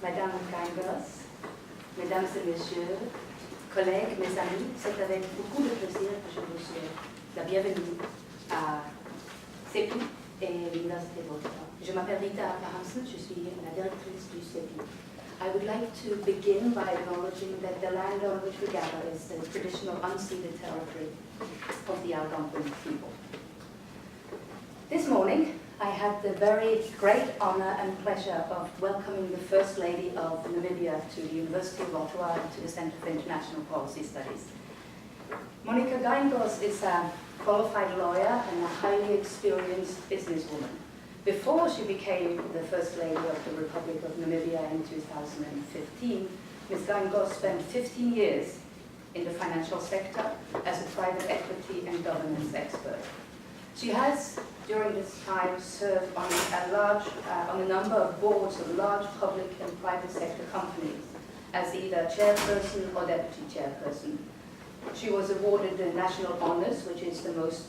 Madame Geingos, Mesdames et Messieurs, collègues, mes amis, c'est avec beaucoup de plaisir que je vous souhaite la bienvenue à CEPI et l'Université d'Ottawa. Je m'appelle Rita Abrahamsen, je suis la directrice du CEPI. I would like to begin by acknowledging that the land on which we gather is the traditional unceded territory of the Algonquin people. This morning, I had the very great honor and pleasure of welcoming the First Lady of Namibia to the University of Ottawa and to the Centre for International Policy Studies. Monica Geingos is a qualified lawyer and a highly experienced businesswoman. Before she became the First Lady of the Republic of Namibia in 2015, Ms. Geingos spent 15 years in the financial sector as a private equity and governance expert. She has, during this time, served on a number of boards of large public and private sector companies as either chairperson or deputy chairperson. She was awarded the National Honours, which is the most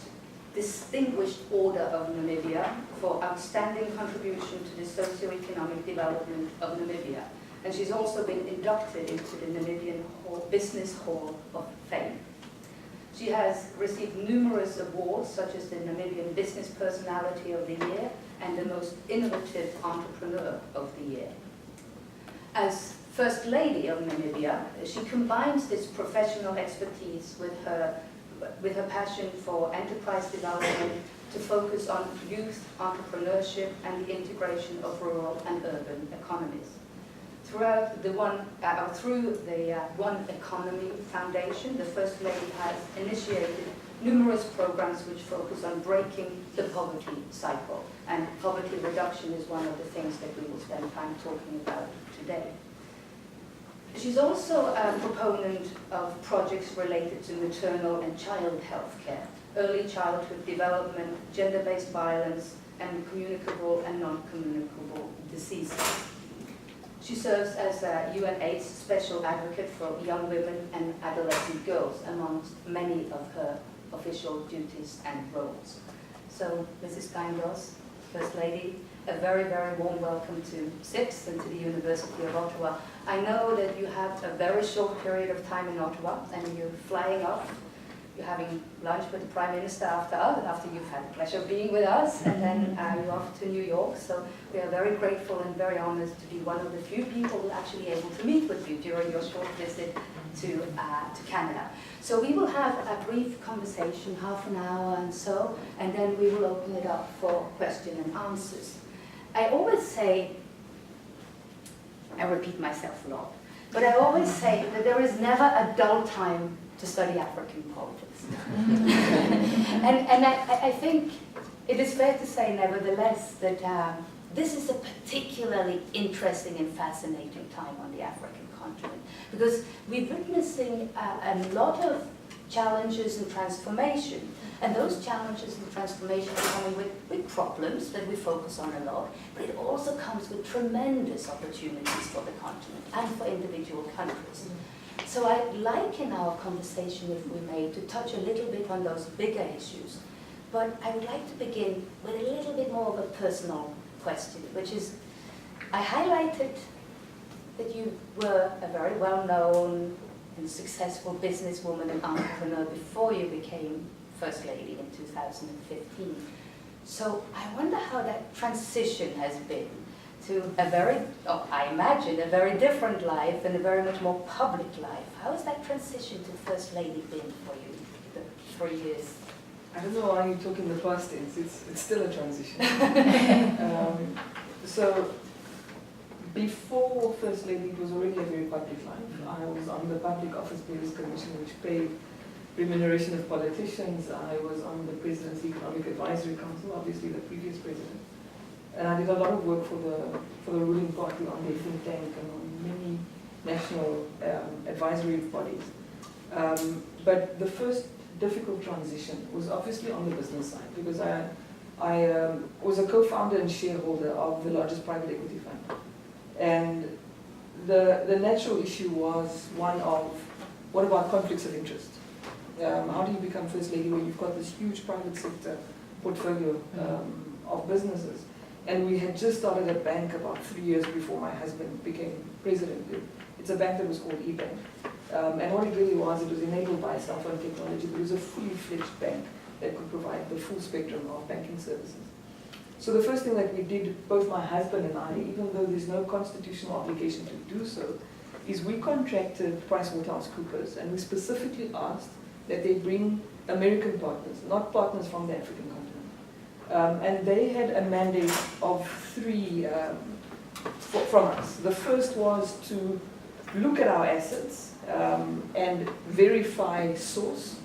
distinguished order of Namibia for outstanding contribution to the socio-economic development of Namibia. And she's also been inducted into the Namibian Business Hall of Fame. She has received numerous awards, such as the Namibian Business Personality of the Year and the Most Innovative Entrepreneur of the Year. As First Lady of Namibia, she combines this professional expertise with her passion for enterprise development to focus on youth entrepreneurship and the integration of rural and urban economies. Through the One Economy Foundation, the First Lady has initiated numerous programs which focus on breaking the poverty cycle, and poverty reduction is one of the things that we will spend time talking about today. She's also a proponent of projects related to maternal and child health care, early childhood development, gender-based violence, and communicable and non-communicable diseases. She serves as a UN/AIDS Special Advocate for young women and adolescent girls, amongst many of her official duties and roles. So, Mrs. Geingos, First Lady, a very, very warm welcome to CIPS and to the University of Ottawa. I know that you have a very short period of time in Ottawa, and you're flying off. You're having lunch with the Prime Minister after you've had the pleasure of being with us, and then you're off to New York. So we are very grateful and very honored to be one of the few people who are actually able to meet with you during your short visit to Canada. So we will have a brief conversation, half an hour and so, and then we will open it up for question and answers. I always say, I repeat myself a lot, but I always say that there is never a dull time to study African politics. and I think it is fair to say, nevertheless, that this is a particularly interesting and fascinating time on the African continent, because we're witnessing a lot of challenges and transformation. And those challenges and transformation are coming with problems that we focus on a lot, but it also comes with tremendous opportunities for the continent and for individual countries. So I'd like in our conversation, if we may, to touch a little bit on those bigger issues. But I would like to begin with a little bit more of a personal question, which is, I highlighted that you were a very well-known and successful businesswoman and entrepreneur before you became First Lady in 2015. So I wonder how that transition has been to a very, I imagine, a very different life and a very much more public life. How has that transition to First Lady been for you, the 3 years? I don't know why you talk in the past tense. It's still a transition. So before First Lady, it was already a very public life. I was on the Public Office Bearers Commission, which paid remuneration of politicians. I was on the President's Economic Advisory Council, obviously the previous president. And I did a lot of work for the ruling party on their think tank and on many national advisory bodies. But the first difficult transition was obviously on the business side, because I was a co-founder and shareholder of the largest private equity fund. And the natural issue was one of, what about conflicts of interest? How do you become First Lady when you've got this huge private sector portfolio of businesses? And we had just started a bank about 3 years before my husband became president. It's a bank that was called eBank. And what it really was, it was enabled by cell phone technology, but it was a fully fledged bank that could provide the full spectrum of banking services. So the first thing that we did, both my husband and I, even though there's no constitutional obligation to do so, is we contracted PricewaterhouseCoopers, and we specifically asked that they bring American partners, not partners from the African continent. And they had a mandate of 3 from us. The first was to look at our assets and verify source.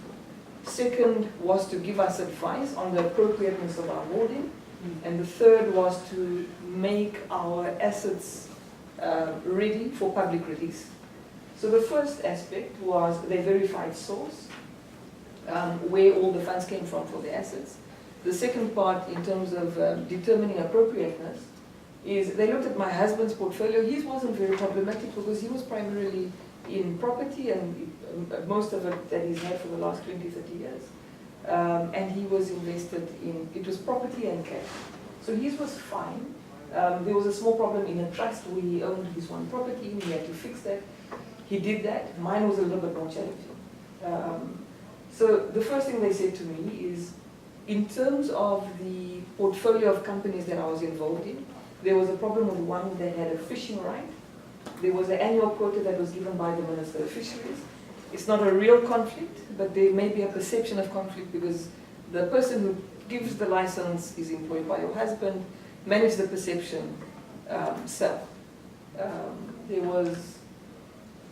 Second was to give us advice on the appropriateness of our holding. And the third was to make our assets ready for public release. So the first aspect was they verified source, where all the funds came from for the assets. The second part, in terms of determining appropriateness, is they looked at my husband's portfolio. His wasn't very problematic because he was primarily in property, and most of it that he's had for the last 20, 30 years. And he was invested in, it was property and cash. So his was fine. There was a small problem in a trust where he owned his one property, and he had to fix that. He did that. Mine was a little bit more challenging. So the first thing they said to me is, in terms of the portfolio of companies that I was involved in, there was a problem with one that had a fishing right. There was an annual quota that was given by the Minister of Fisheries. It's not a real conflict, but there may be a perception of conflict because the person who gives the license is employed by your husband, manage the perception, sell. There was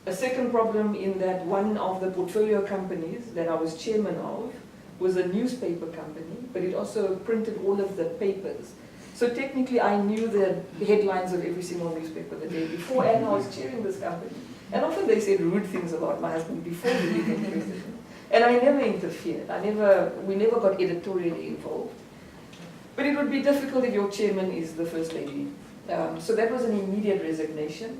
a second problem in that one of the portfolio companies that I was chairman of was a newspaper company, but it also printed all of the papers. So technically I knew the headlines of every single newspaper the day before, and I was chairing this company. And often they said rude things about my husband before he became president. And I never interfered. We never got editorially involved. But it would be difficult if your chairman is the first lady. So that was an immediate resignation.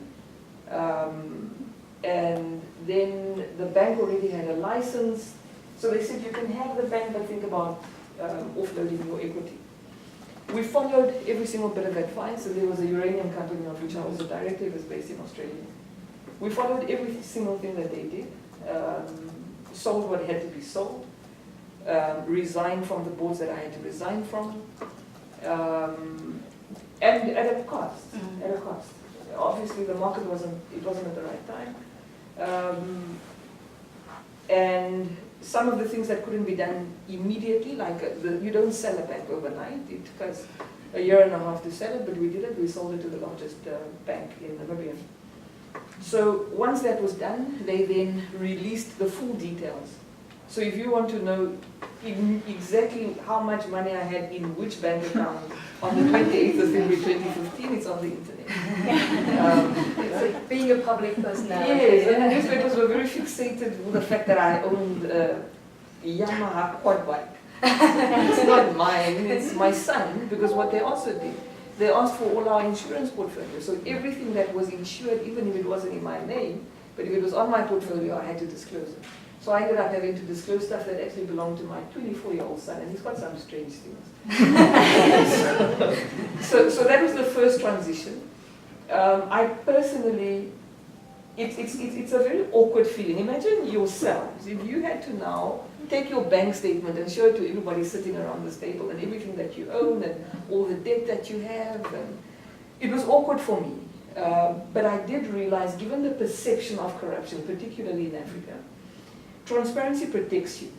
And then the bank already had a license. So they said, you can have the bank, but think about offloading your equity. We followed every single bit of advice. So there was a uranium company of which I was a director. It was based in Australia. We followed every single thing that they did. Sold what had to be sold. Resigned from the boards that I had to resign from. And at a cost. At a cost. Obviously the market wasn't at the right time. And some of the things that couldn't be done immediately, like you don't sell a bank overnight. It took us a year and a half to sell it, but we did it. We sold it to the largest bank in Namibia. So once that was done, they then released the full details. So if you want to know exactly how much money I had in which bank account on the 28th of February 2015, it's on the internet. It's like being a public personality. Yes, and the newspapers were very fixated with the fact that I owned a Yamaha quad bike. It's not mine, it's my son, because what they also did, they asked for all our insurance portfolio. So everything that was insured, even if it wasn't in my name, but if it was on my portfolio, I had to disclose it. So I ended up having to disclose stuff that actually belonged to my 24-year-old son, and he's got some strange things. so that was the first transition. I personally, it's a very awkward feeling. Imagine yourselves, if you had to now take your bank statement and show it to everybody sitting around this table and everything that you own and all the debt that you have. And it was awkward for me. But I did realize, given the perception of corruption, particularly in Africa, transparency protects you.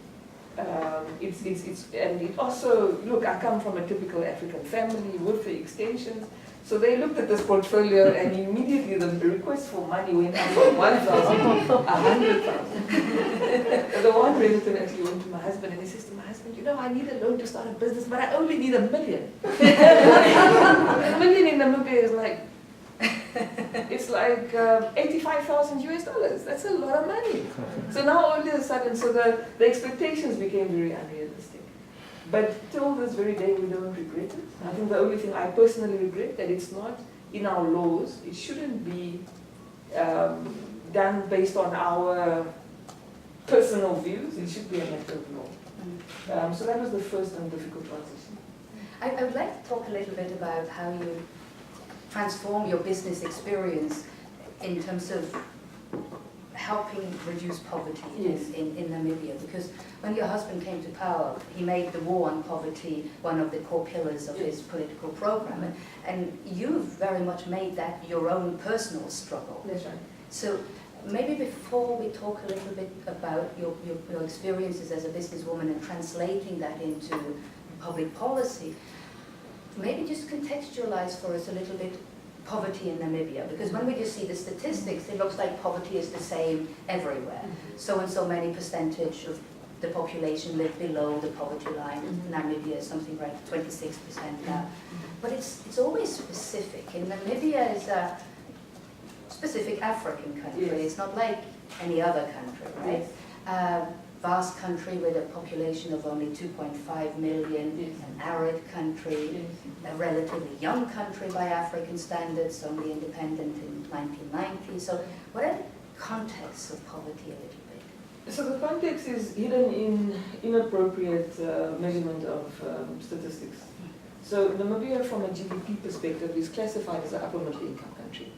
And it also, look, I come from a typical African family with the extensions. So they looked at this portfolio and immediately the request for money went up from 1,000 to 100,000. The one relative actually went to my husband and he says to my husband, you know, I need a loan to start a business, but I only need $1 million. $1 million in Namibia is like, it's like $85,000 US. That's a lot of money. So now all of a sudden, so the expectations became very unrealistic. But till this very day, we don't regret it. I think the only thing I personally regret that it's not in our laws. It shouldn't be done based on our personal views. It should be a matter of law. So that was the first and difficult transition. I would like to talk a little bit about how you transform your business experience in terms of helping reduce poverty in Namibia, because when your husband came to power, he made the war on poverty one of the core pillars of his political program, and you've very much made that your own personal struggle. That's right. So maybe before we talk a little bit about your experiences as a businesswoman and translating that into public policy, maybe just contextualize for us a little bit poverty in Namibia, because when we just see the statistics, it looks like poverty is the same everywhere. So and so many percentage of the population live below the poverty line. Namibia is something like 26% now. But it's always specific. And Namibia is a specific African country. It's not like any other country, right? Vast country with a population of only 2.5 million, an arid country, a relatively young country by African standards, only independent in 1990. So what are the contexts of poverty a little bit? So the context is hidden in inappropriate measurement of statistics. So Namibia, from a GDP perspective, is classified as an upper middle income country.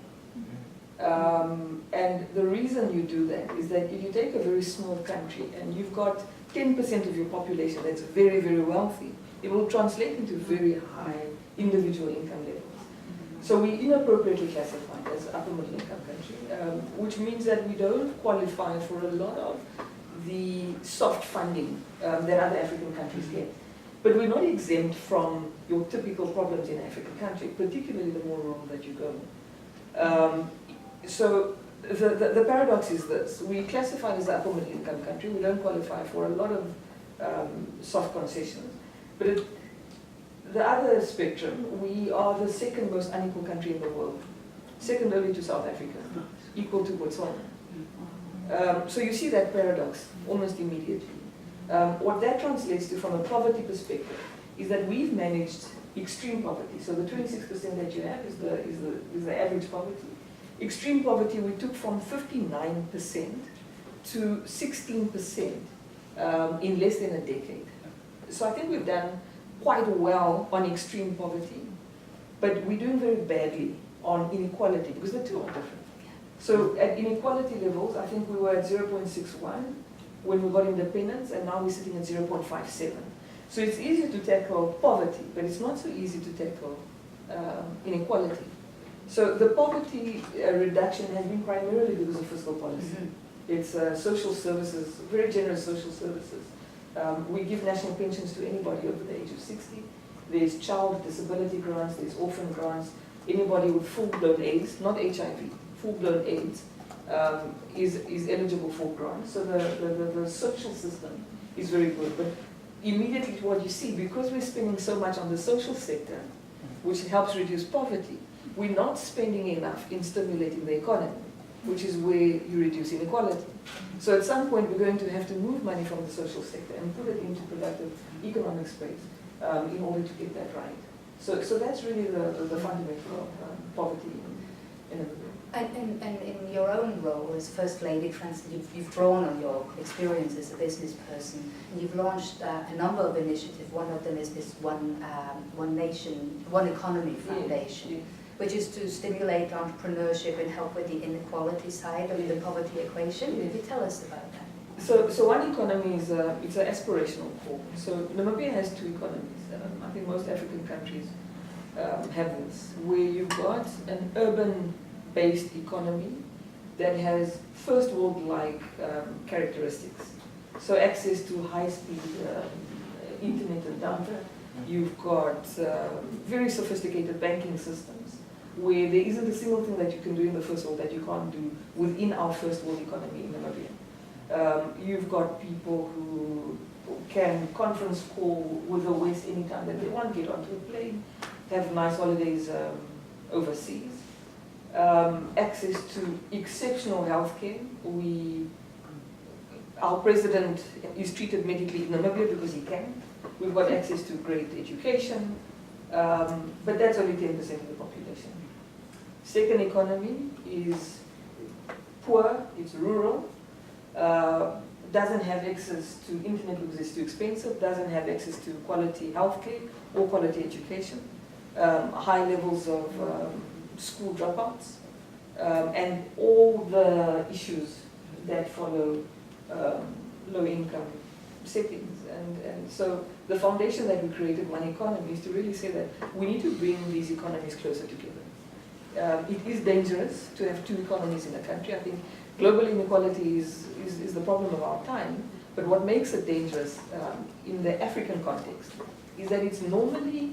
And the reason you do that is that if you take a very small country and you've got 10% of your population that's very, very wealthy, it will translate into very high individual income levels. So we inappropriately classified as upper middle income country, which means that we don't qualify for a lot of the soft funding that other African countries get. But we're not exempt from your typical problems in an African country, particularly the more rural that you go. So the paradox is this: we classify as an upper middle income country, we don't qualify for a lot of soft concessions. But the other spectrum, we are the second most unequal country in the world, second only to South Africa, equal to Botswana. So you see that paradox almost immediately. What that translates to from a poverty perspective is that we've managed extreme poverty. So the 26% that you have is the average poverty. Extreme poverty we took from 59% to 16% in less than a decade. So I think we've done quite well on extreme poverty, but we're doing very badly on inequality because the two are different. So at inequality levels, I think we were at 0.61 when we got independence, and now we're sitting at 0.57. So it's easier to tackle poverty, but it's not so easy to tackle inequality. So the poverty reduction has been primarily because of fiscal policy. It's social services, very generous social services. We give national pensions to anybody over the age of 60. There's child disability grants, there's orphan grants. Anybody with full-blown AIDS, not HIV, full-blown AIDS, is eligible for grants. So the social system is very good. But immediately what you see, because we're spending so much on the social sector, which helps reduce poverty, we're not spending enough in stimulating the economy, which is where you reduce inequality. So at some point we're going to have to move money from the social sector and put it into productive economic space in order to get that right. So that's really the fundamental of poverty in Namibia. And in your own role as First Lady, you've drawn on your experience as a business person, and you've launched a number of initiatives. One of them is this One Nation, One Economy Foundation, which is to stimulate entrepreneurship and help with the inequality side of the poverty equation. Will you tell us about that? So One Economy is it's an aspirational call. So Namibia has two economies. I think most African countries have this, where you've got an urban-based economy that has first world-like characteristics. So access to high-speed internet and data. You've got very sophisticated banking systems where there isn't a single thing that you can do in the first world that you can't do within our first world economy in Namibia. You've got people who can conference call with the West anytime that they want, get onto a plane, have nice holidays overseas. Access to exceptional healthcare. Our president is treated medically in Namibia because he can. We've got access to great education, but that's only 10% of the population. Second economy is poor, it's rural, doesn't have access to internet because it's too expensive, doesn't have access to quality healthcare or quality education, high levels of school dropouts, and all the issues that follow low income settings. And so the foundation that we created, One Economy, is to really say that we need to bring these economies closer together. It is dangerous to have two economies in a country. I think global inequality is the problem of our time, but what makes it dangerous in the African context is that it's normally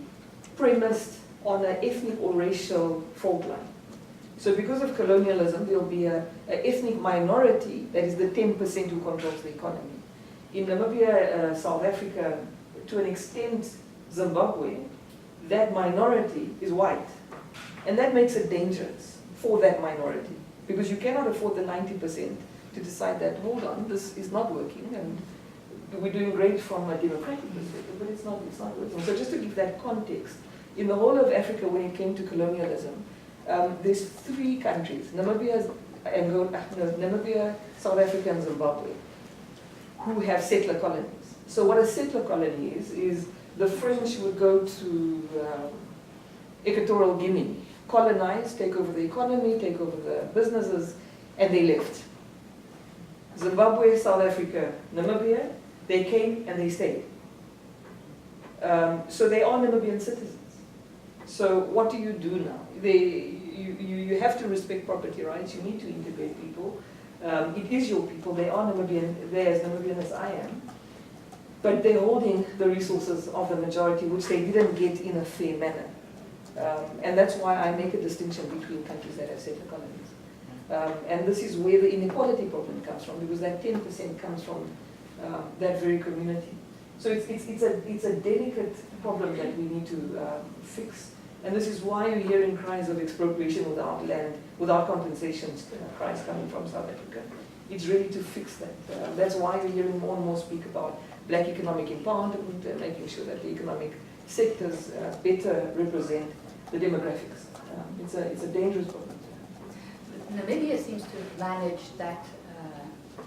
premised on an ethnic or racial fault line. So because of colonialism, there'll be an ethnic minority that is the 10% who controls the economy. In Namibia, South Africa, to an extent Zimbabwe, that minority is white. And that makes it dangerous for that minority, because you cannot afford the 90% to decide that, hold on, this is not working, and we're doing great from a democratic perspective, but it's not working. So just to give that context, in the whole of Africa, when it came to colonialism, there's three countries, Namibia, South Africa, and Zimbabwe, who have settler colonies. So what a settler colony is the French would go to Equatorial Guinea, colonize, take over the economy, take over the businesses, and they left. Zimbabwe, South Africa, Namibia, they came and they stayed. So they are Namibian citizens. So what do you do now? You have to respect property rights, you need to integrate people. It is your people, they are Namibian, they're as Namibian as I am, but they're holding the resources of the majority, which they didn't get in a fair manner. And that's why I make a distinction between countries that have settler colonies. And this is where the inequality problem comes from, because that 10% comes from that very community. So it's a delicate problem that we need to fix. And this is why you're hearing cries of expropriation without land, without compensations, cries coming from South Africa. It's really to fix that. That's why you're hearing more and more speak about black economic empowerment and making sure that the economic sectors better represent the demographics. It's a dangerous problem. Namibia seems to have managed that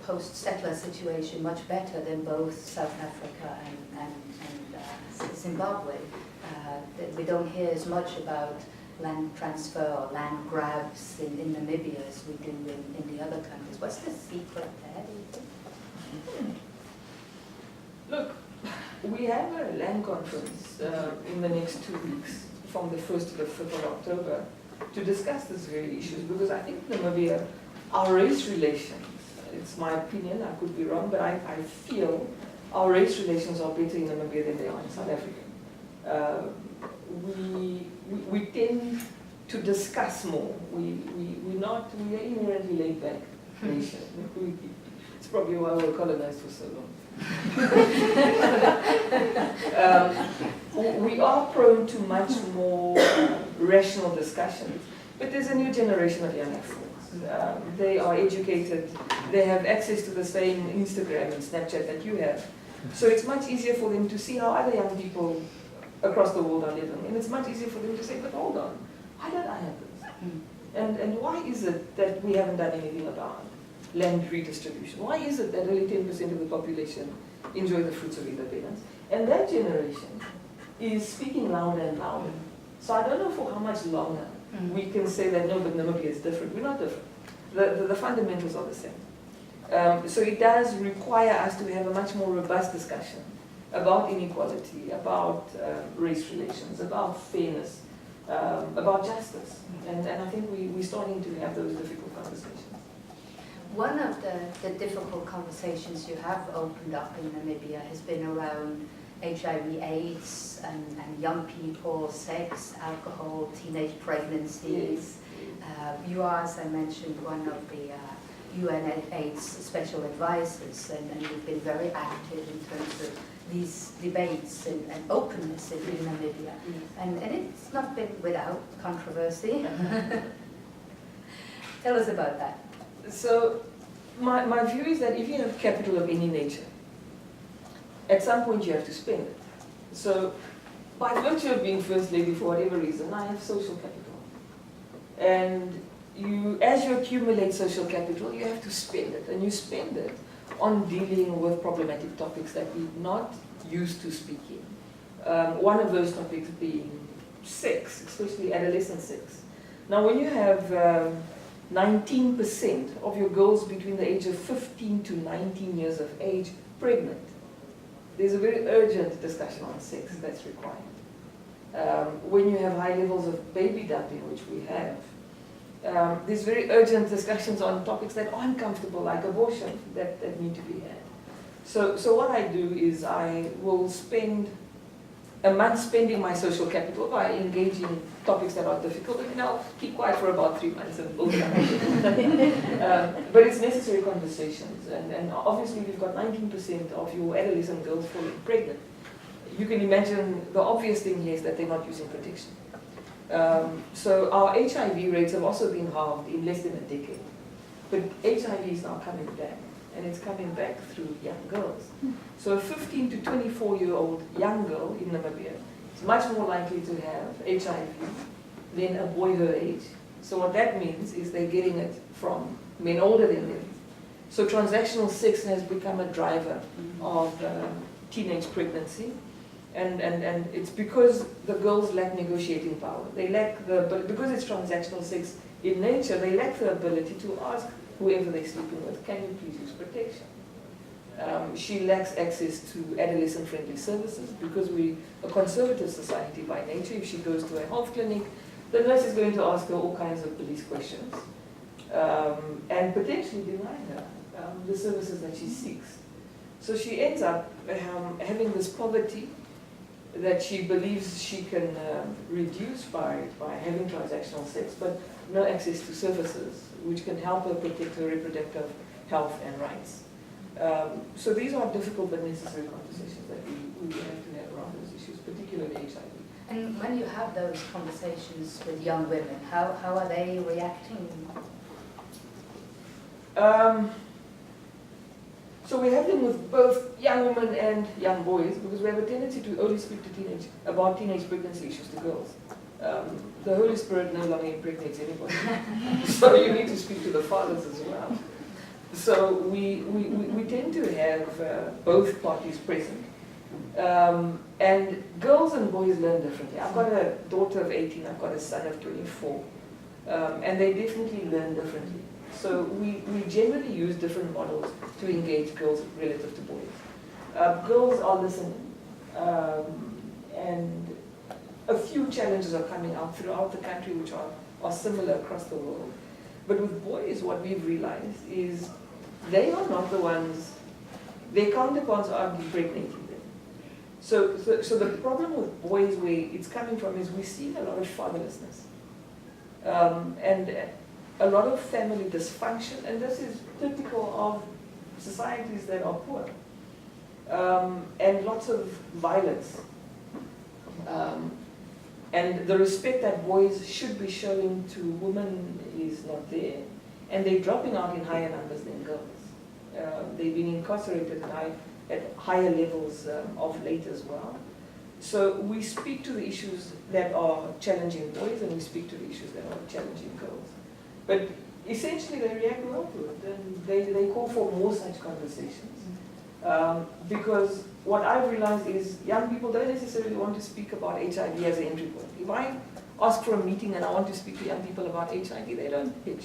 post-settler situation much better than both South Africa and Zimbabwe. We don't hear as much about land transfer or land grabs in Namibia as we do in the other countries. What's the secret there, do you think? Look, we have a land conference in the next 2 weeks, from the 1st to the 5th of October, to discuss these very issues, because I think Namibia, our race relations, it's my opinion, I could be wrong, but I feel our race relations are better in Namibia than they are in South Africa. We tend to discuss more. We are inherently laid back nation. It's probably why we were colonized for so long. We are prone to much more rational discussions, but there's a new generation of young Africans. They are educated, they have access to the same Instagram and Snapchat that you have. So it's much easier for them to see how other young people across the world are living. And it's much easier for them to say, but hold on, why don't I have this? And why is it that we haven't done anything about land redistribution? Why is it that only 10% of the population enjoy the fruits of independence? And that generation is speaking louder and louder. So I don't know for how much longer we can say that, no, but Namibia is different. We're not different. The fundamentals are the same. So it does require us to have a much more robust discussion about inequality, about race relations, about fairness, about justice. And I think we're starting to have those difficult conversations. One of the difficult conversations you have opened up in Namibia has been around HIV/AIDS and young people, sex, alcohol, teenage pregnancies. You are, as I mentioned, one of the UN/AIDS special advisors, and you've been very active in terms of these debates and openness in Namibia. And it's not been without controversy. Tell us about that. So my view is that if you have capital of any nature, at some point you have to spend it. So by virtue of being First Lady, for whatever reason, I have social capital. And as you accumulate social capital, you have to spend it. And you spend it on dealing with problematic topics that we're not used to speaking. One of those topics being sex, especially adolescent sex. Now, when you have 19% of your girls between the age of 15 to 19 years of age pregnant, there's a very urgent discussion on sex that's required. When you have high levels of baby dumping, which we have, there's very urgent discussions on topics that are uncomfortable, like abortion, that need to be had. So what I do is I will spend a month spending my social capital by engaging topics that are difficult, and I'll keep quiet for about 3 months and build up. But it's necessary conversations, and obviously we've got 19% of your adolescent girls falling pregnant. You can imagine the obvious thing here is that they're not using protection. So our HIV rates have also been halved in less than a decade. But HIV is now coming back, and it's coming back through young girls. So a 15 to 24-year-old young girl in Namibia is much more likely to have HIV than a boy her age. So what that means is they're getting it from men older than them. So transactional sex has become a driver of teenage pregnancy. And it's because the girls lack negotiating power. They lack because it's transactional sex in nature, they lack the ability to ask whoever they're sleeping with, can you please use protection? She lacks access to adolescent-friendly services because we're a conservative society by nature. If she goes to a health clinic, the nurse is going to ask her all kinds of police questions and potentially deny her the services that she seeks. So she ends up having this poverty that she believes she can reduce by having transactional sex, but no access to services which can help her protect her reproductive health and rights. So these are difficult but necessary conversations that we have to have around those issues, particularly HIV. And when you have those conversations with young women, how are they reacting? So we have them with both young women and young boys because we have a tendency to only speak to about teenage pregnancy issues to girls. The Holy Spirit no longer impregnates anybody. So you need to speak to the fathers as well. So we tend to have both parties present. And girls and boys learn differently. I've got a daughter of 18, I've got a son of 24. And they definitely learn differently. So we generally use different models to engage girls relative to boys. Girls are listening, and a few challenges are coming out throughout the country which are similar across the world. But with boys, what we've realized is they are not the ones, their counterparts are impregnating them. So the problem with boys where it's coming from is we see a lot of fatherlessness. And a lot of family dysfunction, and this is typical of societies that are poor, and lots of violence. And the respect that boys should be showing to women is not there, and they're dropping out in higher numbers than girls. They've been incarcerated at higher levels of late as well. So we speak to the issues that are challenging boys, and we speak to the issues that are challenging girls. But essentially they react well to it, and they call for more such conversations. Because what I've realized is young people don't necessarily want to speak about HIV as an entry point. If I ask for a meeting and I want to speak to young people about HIV, they don't pitch.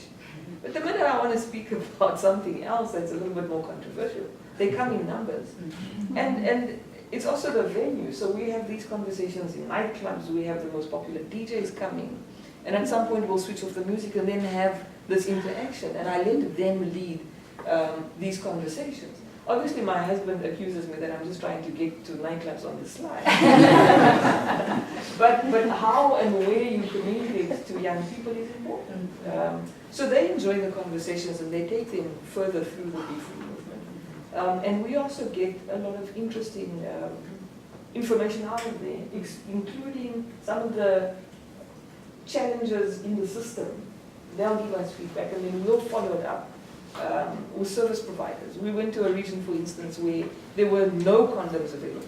But the minute I want to speak about something else that's a little bit more controversial, they come in numbers. And it's also the venue. So we have these conversations in nightclubs, we have the most popular DJs coming. And at some point we'll switch off the music and then have this interaction. And I let them lead these conversations. Obviously my husband accuses me that I'm just trying to get to nightclubs on the slide. but how and where you communicate to young people is important. So they enjoy the conversations and they take them further through the Be Free movement. And we also get a lot of interesting information out of there, including some of the challenges in the system. They'll give us feedback and then we'll follow it up with service providers. We went to a region, for instance, where there were no condoms available.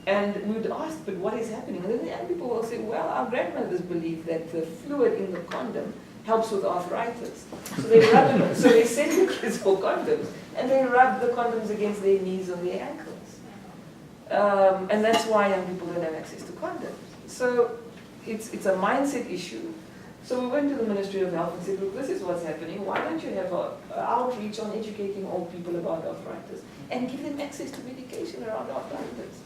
And we would ask, but what is happening? And then the young people will say, well, our grandmothers believe that the fluid in the condom helps with arthritis. So they rub it, so they send the kids for condoms, and they rub the condoms against their knees or their ankles. And that's why young people don't have access to condoms. So it's a mindset issue. So we went to the Ministry of Health and said, look, this is what's happening. Why don't you have an outreach on educating old people about arthritis and give them access to medication around arthritis?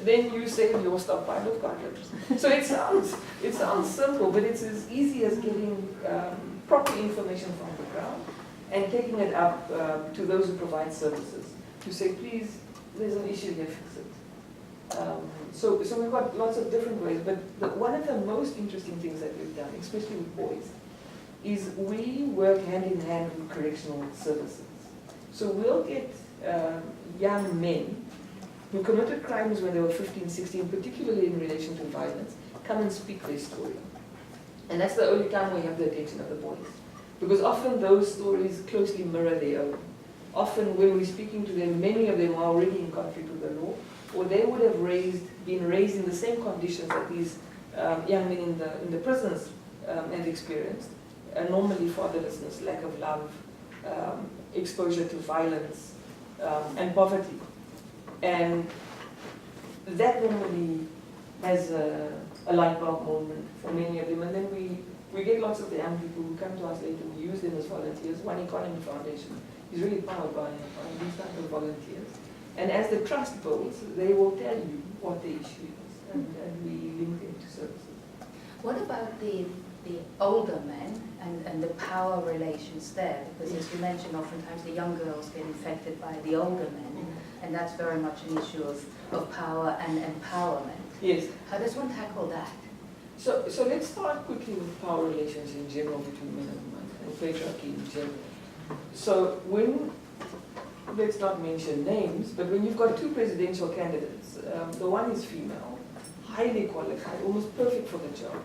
Then you save your stockpile of condoms. So it sounds simple, but it's as easy as getting proper information from the ground and taking it up to those who provide services to say, please, there's an issue here, fix it. So we've got lots of different ways, but one of the most interesting things that we've done, especially with boys, is we work hand in hand with correctional services. So we'll get young men who committed crimes when they were 15, 16, particularly in relation to violence, come and speak their story. And that's the only time we have the attention of the boys. Because often those stories closely mirror their own. Often when we're speaking to them, many of them are already in conflict with the law, or they would have been raised in the same conditions that these young men in the prisons have experienced. Normally fatherlessness, lack of love, exposure to violence, and poverty. And that normally has a light bulb moment for many of them. And then we get lots of the young people who come to us later, we use them as volunteers. One Economy Foundation is really powered by these type of volunteers. And as the trust builds, they will tell you what the issue is, and we link them to services. What about the older men and the power relations there? Because as you mentioned, oftentimes the young girls get infected by the older men, and that's very much an issue of power and empowerment. Yes. How does one tackle that? So let's start quickly with power relations in general between men and women, and patriarchy in general. So let's not mention names, but when you've got two presidential candidates, the one is female, highly qualified, almost perfect for the job.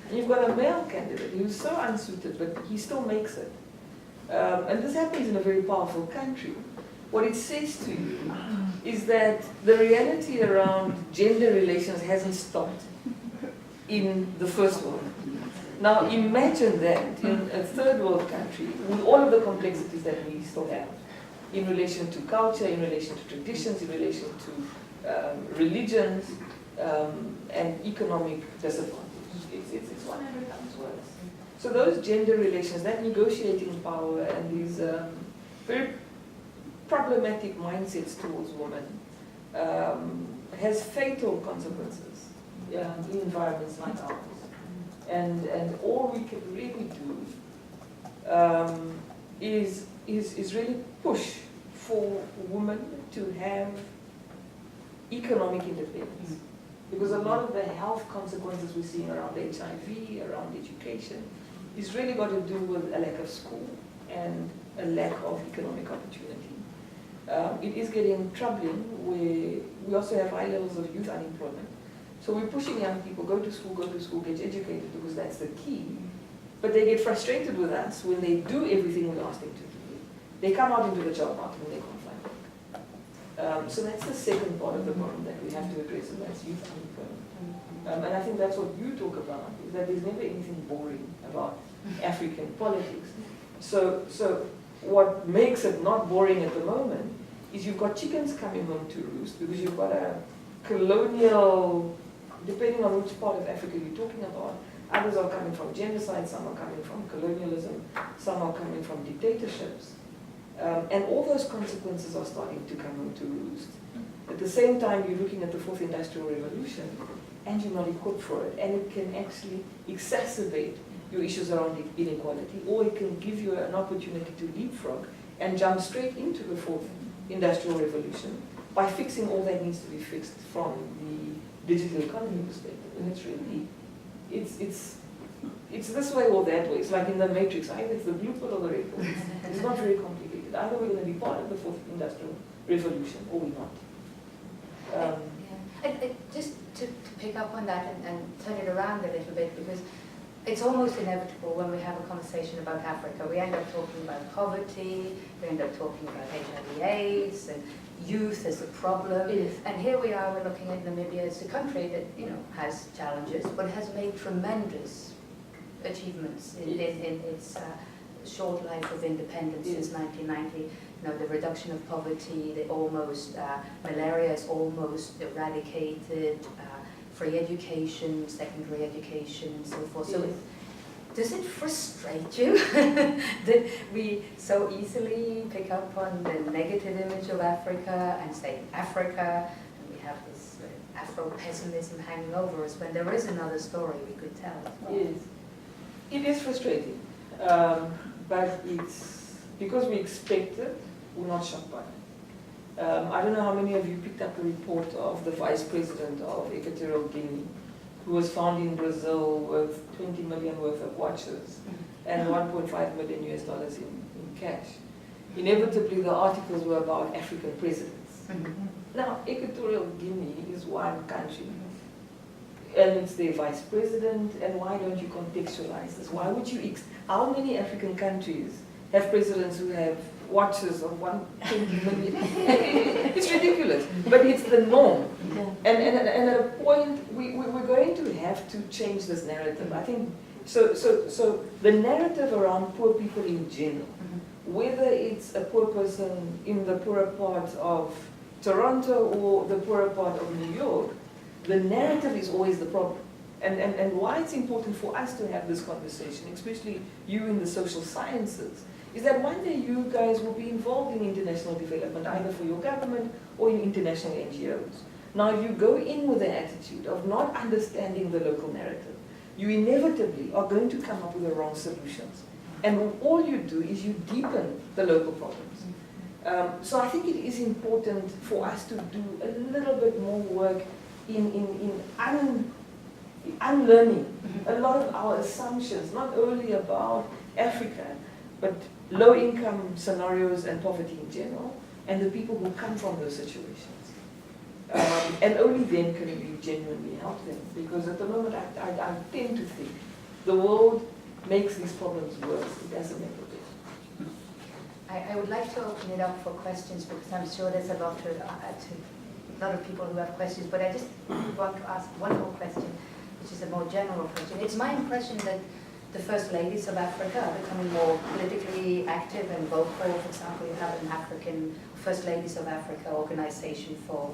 And you've got a male candidate who's so unsuited, but he still makes it. And this happens in a very powerful country. What it says to you is that the reality around gender relations hasn't stopped in the first world. Now imagine that in a third world country with all of the complexities that we still have in relation to culture, in relation to traditions, in relation to religions, and economic disadvantage. It's 100 times worse. So those gender relations, that negotiating power and these very problematic mindsets towards women has fatal consequences in environments like ours. And all we can really do is really push for women to have economic independence. Because a lot of the health consequences we're seeing around HIV, around education, is really got to do with a lack of school and a lack of economic opportunity. It is getting troubling where we also have high levels of youth unemployment. So we're pushing young people, go to school, get educated, because that's the key. But they get frustrated with us when they do everything we ask them to do. They come out into the job market and they can't find work. So that's the second part of the problem that we have to address, and that's youth unemployment. And I think that's what you talk about, is that there's never anything boring about African politics. So what makes it not boring at the moment is you've got chickens coming home to roost, because you've got a colonial, depending on which part of Africa you're talking about, others are coming from genocide, some are coming from colonialism, some are coming from dictatorships. And all those consequences are starting to come home to roost. At the same time, you're looking at the fourth industrial revolution, and you're not equipped for it. And it can actually exacerbate your issues around inequality, or it can give you an opportunity to leapfrog and jump straight into the fourth industrial revolution by fixing all that needs to be fixed from the digital economy perspective. And it's really, it's this way or that way. It's like in the Matrix, either it's the blue pill or the red pill. It's not very complicated. Either we're going to be part of the fourth industrial revolution or we're not. Just to pick up on that and turn it around a little bit, because it's almost inevitable when we have a conversation about Africa. We end up talking about poverty, we end up talking about HIV/AIDS, and youth as a problem. And here we are, we're looking at Namibia as a country that has challenges, but has made tremendous achievements in its short life of independence since 1990. You know, the reduction of poverty, the almost malaria is almost eradicated, free education, secondary education, and so forth. So, does it frustrate you that we so easily pick up on the negative image of Africa and say Africa, and we have this Afro-pessimism hanging over us when there is another story we could tell? Yes, it is frustrating, but it's because we expect it, we're not shocked by it. I don't know how many of you picked up the report of the Vice President of Equatorial Guinea, who was found in Brazil with 20 million worth of watches and $1.5 million in cash. Inevitably, the articles were about African presidents. Now, Equatorial Guinea is one country, and it's their vice president, and why don't you contextualize this? Why would you, how many African countries have presidents who have watches of 120 million? It's ridiculous, but it's the norm. And at a point, we're going to have to change this narrative. I think, so the narrative around poor people in general, whether it's a poor person in the poorer part of Toronto or the poorer part of New York, the narrative is always the problem. And why it's important for us to have this conversation, especially you in the social sciences, is that one day you guys will be involved in international development, either for your government or in international NGOs. Now, if you go in with the attitude of not understanding the local narrative, you inevitably are going to come up with the wrong solutions. And all you do is you deepen the local problems. So I think it is important for us to do a little bit more work in unlearning a lot of our assumptions, not only about Africa, but low-income scenarios and poverty in general, and the people who come from those situations. And only then can we genuinely help them, because at the moment I tend to think the world makes these problems worse. It doesn't make it better. I would like to open it up for questions, because I'm sure there's a lot of people who have questions, but I just want to ask one more question, which is a more general question. It's my impression that the First Ladies of Africa are becoming more politically active and vocal. For example, you have an African First Ladies of Africa organization for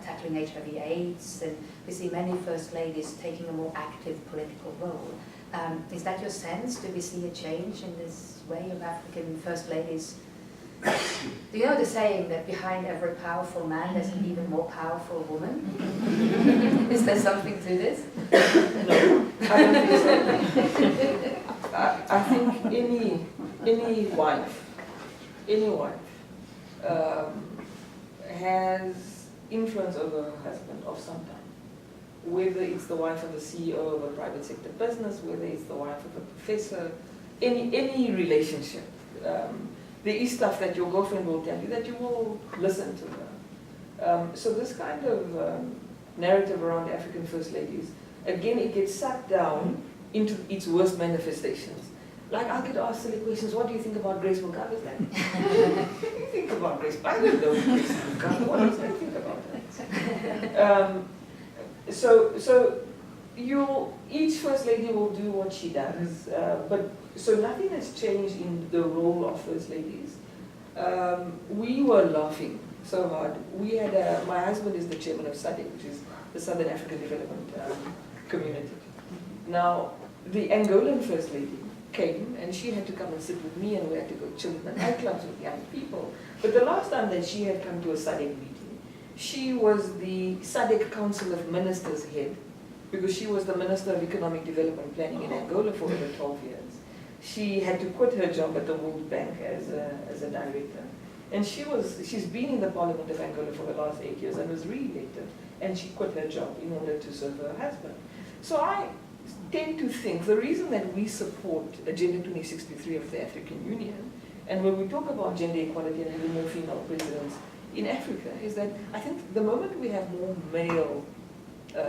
tackling HIV/AIDS, and we see many First Ladies taking a more active political role. Is that your sense? Do we see a change in this way of African First Ladies? Do you know the saying that behind every powerful man there's an even more powerful woman? Is there something to this? No, I don't think so. I think any wife has influence over her husband of some time. Whether it's the wife of the CEO of a private sector business, whether it's the wife of a professor, any relationship. There is stuff that your girlfriend will tell you that you will listen to her. So this kind of narrative around African First Ladies, again, it gets sucked down into its worst manifestations. Like, I'll get asked silly questions. What do you think about Grace Mugabe? What do you think about Grace? I don't know Grace Mugabe. What does I think about her? So each First Lady will do what she does, so nothing has changed in the role of First Ladies. We were laughing so hard. We had my husband is the chairman of SADC, which is the Southern African Development Community. Now, the Angolan First Lady came, and she had to come and sit with me, and we had to go chill in the nightclubs with young people. But the last time that she had come to a SADC meeting, she was the SADC Council of Ministers head, because she was the Minister of Economic Development Planning in Angola for over 12 years. She had to quit her job at the World Bank as a director. And she's been in the Parliament of Angola for the last 8 years and was re-elected, and she quit her job in order to serve her husband. So I tend to think the reason that we support Agenda 2063 of the African Union, and when we talk about gender equality and having more female presidents in Africa, is that I think the moment we have more male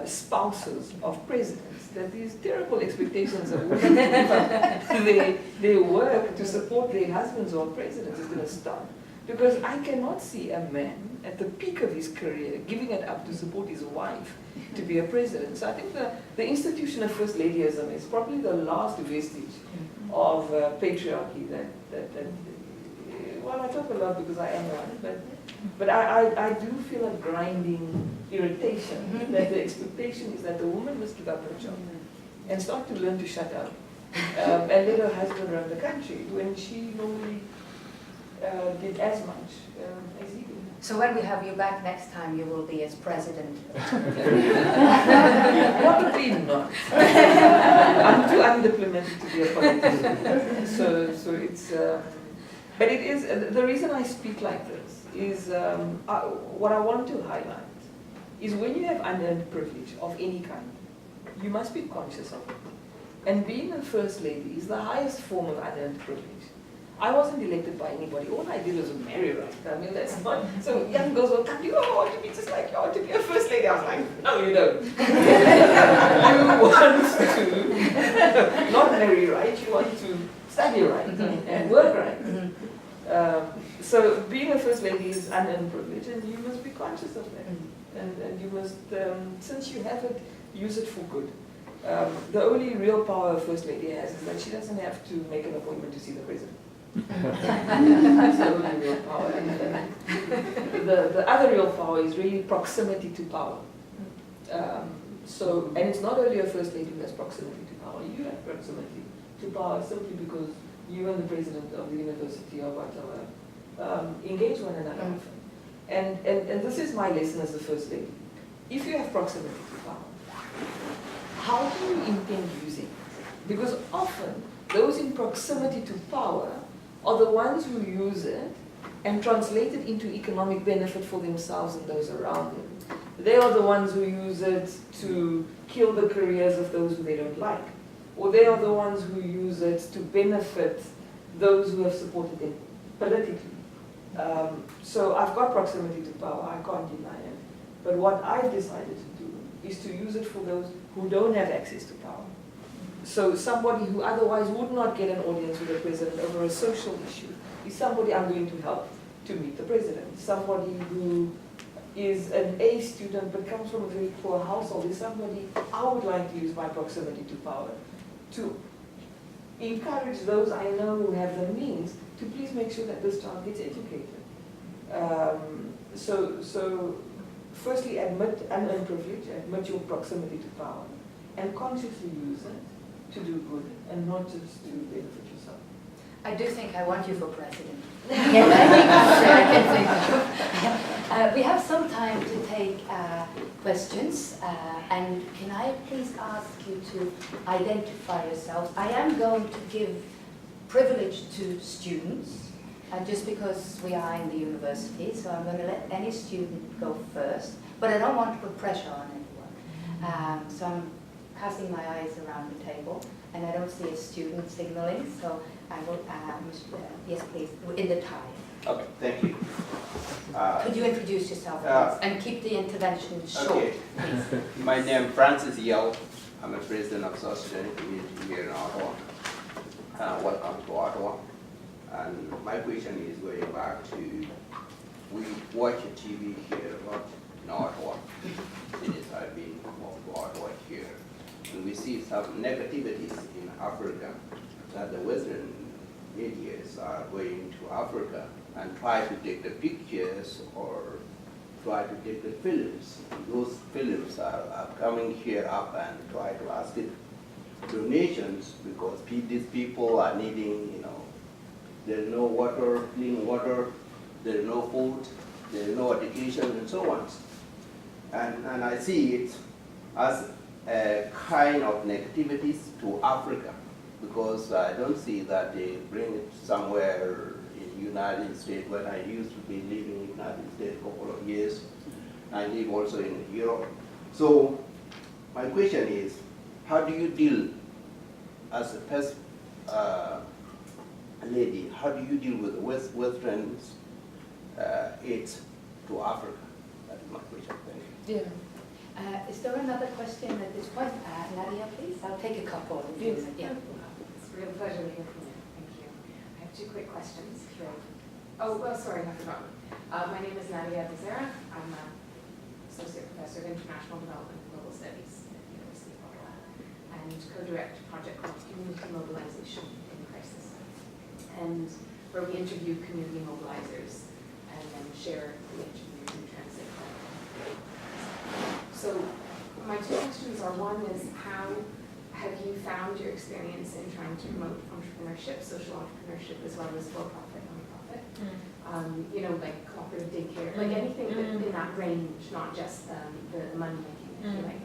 spouses of presidents, that these terrible expectations of women to give up their work to support their husbands or presidents is going to stop. Because I cannot see a man at the peak of his career giving it up to support his wife to be a president. So I think the institution of First Ladyism is probably the last vestige of patriarchy well, I talk a lot because I am one, but I do feel a grinding irritation that the expectation is that the woman must give up her job and start to learn to shut up and let her husband run the country when she normally did as much as he did. So when we have you back next time, you will be as president. Probably not. I'm too undiplomatic to be a politician. So it's, but it is, the reason I speak like this is, what I want to highlight is when you have unearned privilege of any kind, you must be conscious of it. And being a first lady is the highest form of unearned privilege. I wasn't elected by anybody. All I did was marry right. I mean, that's not. So young girls will come to you, oh, I want to be just like you, I want to be a first lady. I was like, no, you don't. You want to not marry right, you want to study right and work right. So being a first lady is unearned privilege, and you must be conscious of that. And you must, since you have it, use it for good. The only real power a first lady has is that she doesn't have to make an appointment to see the president. That's the only real power. And the other real power is really proximity to power. And it's not only a first lady who has proximity to power. You have proximity to power simply because you and the president of the University of Ottawa engage one another often. And this is my lesson as the first lady. If you have proximity to power, how do you intend using it? Because often those in proximity to power are the ones who use it and translate it into economic benefit for themselves and those around them. They are the ones who use it to kill the careers of those who they don't like. Or they are the ones who use it to benefit those who have supported them politically. So I've got proximity to power, I can't deny it. But what I've decided to do is to use it for those who don't have access to power. So somebody who otherwise would not get an audience with the president over a social issue is somebody I'm going to help to meet the president. Somebody who is an A student but comes from a very poor household is somebody I would like to use my proximity to power to encourage those I know who have the means to please make sure that this child gets educated. So firstly, admit unearned privilege, admit your proximity to power, and consciously use it to do good and not just to benefit yourself. I do think I want you for president. We have some time to take questions, and can I please ask you to identify yourselves? I am going to give privilege to students, just because we are in the university, so I'm going to let any student go first, but I don't want to put pressure on anyone. So I'm casting my eyes around the table, and I don't see a student signaling, so I will, yes please, in the tie. Okay, thank you. Could you introduce yourself, please, and keep the intervention short, Okay. please? My name is Francis Yao. I'm a president of South Sudan community here in Ottawa. Welcome to Ottawa. And my question is going back to, we watch TV here a lot in Ottawa. Since I've been moved to Ottawa here. And we see some negativities in Africa that the Western medias are going to Africa and try to take the pictures or try to take the films. Those films are coming here up and try to ask it donations because these people are needing, there's no water, clean water, there's no food, there's no education and so on. And I see it as a kind of negativities to Africa because I don't see that they bring it somewhere in the United States when I used to be living in the United States a couple of years. I live also in Europe. So my question is, how do you deal as a first lady, how do you deal with the Western aid to Africa? That is my question. Thank you. Yeah. Is there another question at this point? Nadia, please. I'll take a couple. Yes. Yeah. It's a real pleasure to hear from you. Thank you. I have two quick questions. Sure. Oh, well, sorry, I forgot. My name is Nadia Becerra. I'm an Associate Professor of International Development and Global Studies at the University of Ottawa and co-direct a project called Community Mobilization in Crisis, and where we interview community mobilizers and then share the interviews and translate them. So my two questions are, one is, how have you found your experience in trying to promote entrepreneurship, social entrepreneurship, as well as for-profit, non-profit? You know, like cooperative daycare, like anything in that range, not just the money making, if you like.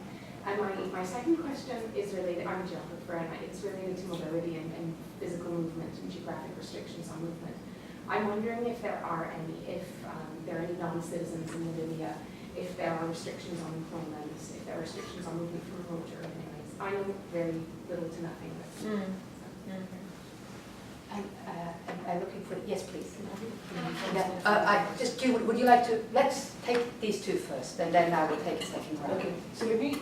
And my second question is related, I'm a geographer, and it's related to mobility and physical movement and geographic restrictions on movement. I'm wondering if there are any, if there are any non-citizens in Namibia, if there are restrictions on employment, if there are restrictions on movement from remote urban areas. I know very little to nothing. I'm looking for, yes, please. I just do, would you like to, let's take these two first, and then I will take a second round. Okay, so let me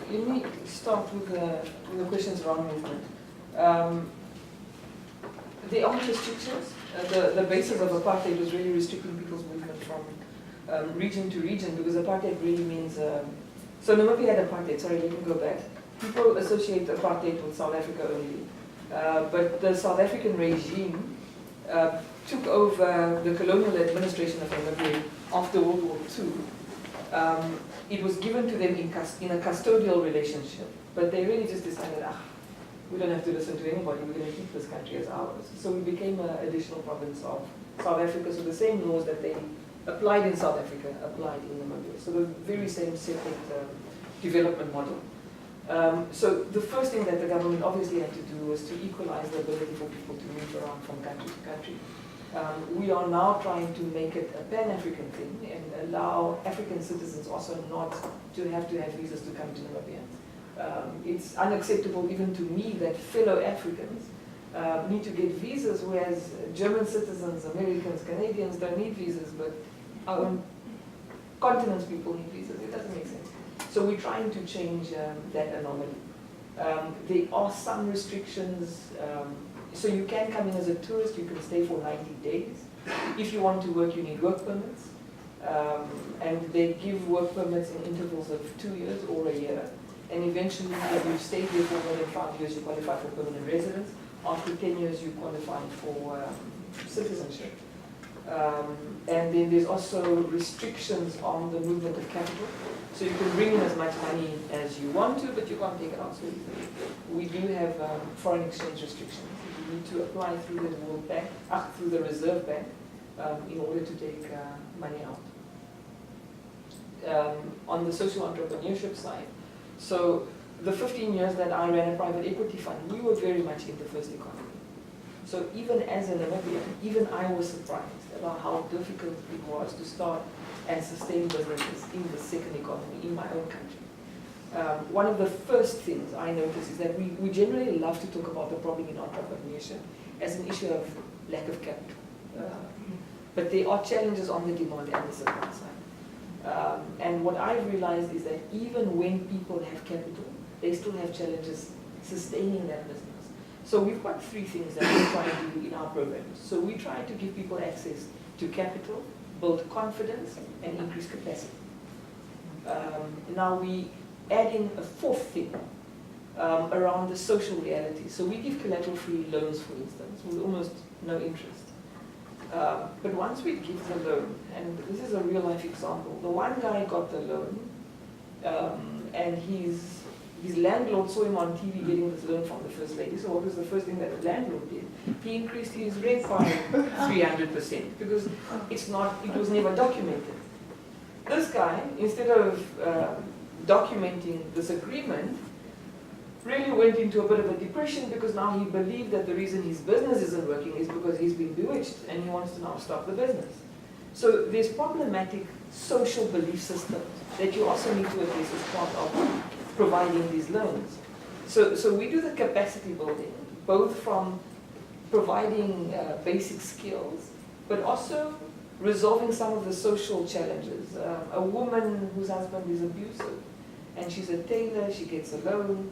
start with the questions around movement. There aren't restrictions. The basis of apartheid was really restricting people's movement from region to region, because apartheid really means, so Namibia had apartheid, sorry, let me go back. People associate apartheid with South Africa only. But the South African regime took over the colonial administration of Namibia after World War II. It was given to them in a custodial relationship, but they really just decided, we don't have to listen to anybody, we're going to keep this country as ours. So we became an additional province of South Africa, so the same laws that they applied in South Africa applied in Namibia. So the very same separate development model. So the first thing that the government obviously had to do was to equalize the ability for people to move around from country to country. We are now trying to make it a Pan-African thing and allow African citizens also not to have visas to come to Namibia. It's unacceptable even to me that fellow Africans need to get visas, whereas German citizens, Americans, Canadians don't need visas, but our own continent's people need visas. It doesn't make sense. So we're trying to change that anomaly. There are some restrictions. So you can come in as a tourist, you can stay for 90 days. If you want to work, you need work permits. And they give work permits in intervals of 2 years or a year. And eventually, if you've stayed there for more than 5 years, you qualify for permanent residence. After 10 years, you qualify for citizenship. And then there's also restrictions on the movement of capital. So you can bring in as much money as you want to, but you can't take it out so easily. We do have foreign exchange restrictions. You need to apply through the World Bank, through the Reserve Bank, in order to take money out. On the social entrepreneurship side, so the 15 years that I ran a private equity fund, we were very much in the first economy. So even as a Namibian, even I was surprised about how difficult it was to start and sustain businesses in the second economy in my own country. One of the first things I noticed is that we generally love to talk about the problem in entrepreneurship as an issue of lack of capital. But there are challenges on the demand and the supply side. And what I've realized is that even when people have capital, they still have challenges sustaining that business. So we've got 3 things that we try to do in our programs. So we try to give people access to capital, build confidence, and increase capacity. Now we add in a 4th thing around the social reality. So we give collateral-free loans, for instance, with almost no interest. But once we give the loan, and this is a real-life example, the one guy got the loan, and his landlord saw him on TV getting this loan from the First Lady. So what was the first thing that the landlord did? He increased his rent by 300% because it was never documented. This guy, instead of documenting this agreement, really went into a bit of a depression because now he believed that the reason his business isn't working is because he's been bewitched and he wants to now stop the business. So there's problematic social belief systems that you also need to address as part of providing these loans. So we do the capacity building, both from providing basic skills, but also resolving some of the social challenges. A woman whose husband is abusive, and she's a tailor, she gets a loan,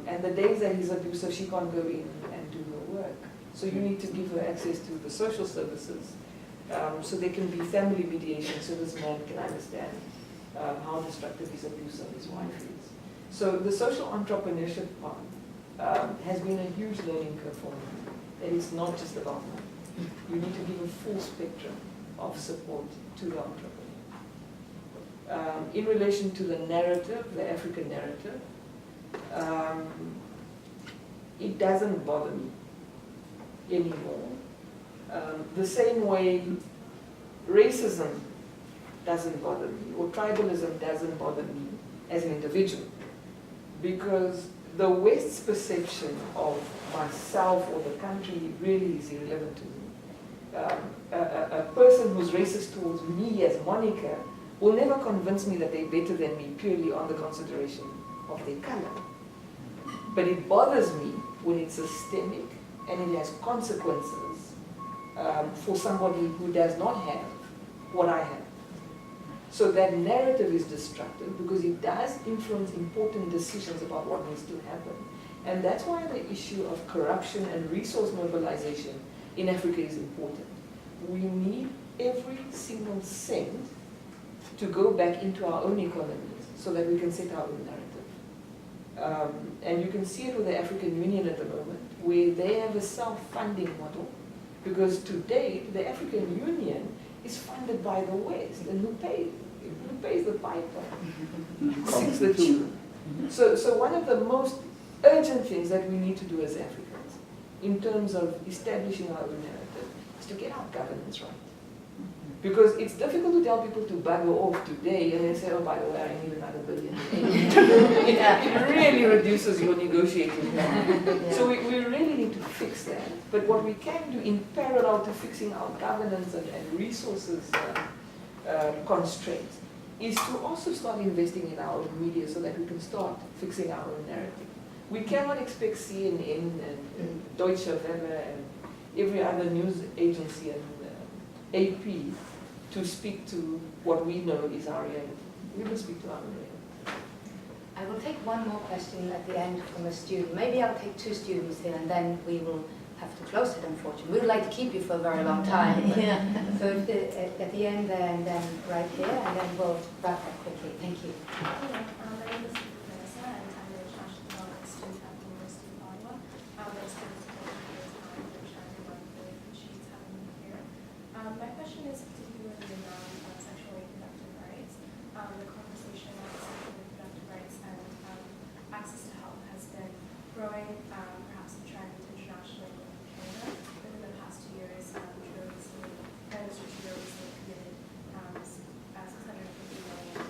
and the days that he's abusive, she can't go in and do her work. So you need to give her access to the social services. So there can be family mediation so this man can understand how destructive his abuse of his wife is. So the social entrepreneurship part has been a huge learning curve for me. That it's not just about money. You need to give a full spectrum of support to the entrepreneur. In relation to the narrative, the African narrative, it doesn't bother me anymore. The same way racism doesn't bother me, or tribalism doesn't bother me as an individual, because the West's perception of myself or the country really is irrelevant to me. A person who's racist towards me as Monica will never convince me that they're better than me purely on the consideration of their color. But it bothers me when it's systemic and it has consequences for somebody who does not have what I have. So that narrative is destructive because it does influence important decisions about what needs to happen. And that's why the issue of corruption and resource mobilization in Africa is important. We need every single cent to go back into our own economies so that we can set our own narrative. And you can see it with the African Union at the moment, where they have a self-funding model, because today the African Union is funded by the West, and who pays the piper? Sings the tune. So one of the most urgent things that we need to do as Africans, in terms of establishing our own narrative, is to get our governance right. Because it's difficult to tell people to bugger off today and then say, oh, by the way, I need another billion. It really reduces your negotiating power. So we really need to fix that. But what we can do in parallel to fixing our governance and resources constraints is to also start investing in our own media so that we can start fixing our own narrative. We cannot expect CNN and Deutsche Welle and every other news agency and AP to speak to what we know is our reality. We will speak to our reality. I will take one more question at the end from a student. Maybe I'll take two students here and then we will have to close it, unfortunately. We would like to keep you for a very long time. So at the end and then right here, and then we'll wrap up quickly. Thank you. Hello, my name is Vanessa, and I'm an international development student at the University of Ottawa. It's been a pleasure for sharing work with she's having me here. My question is particularly around sexual and reproductive rights. The conversation on sexual and reproductive rights and access to health has been growing, perhaps a trend internationally in Canada. Within the past 2 years, Prime Minister Trudeau recently committed $650 million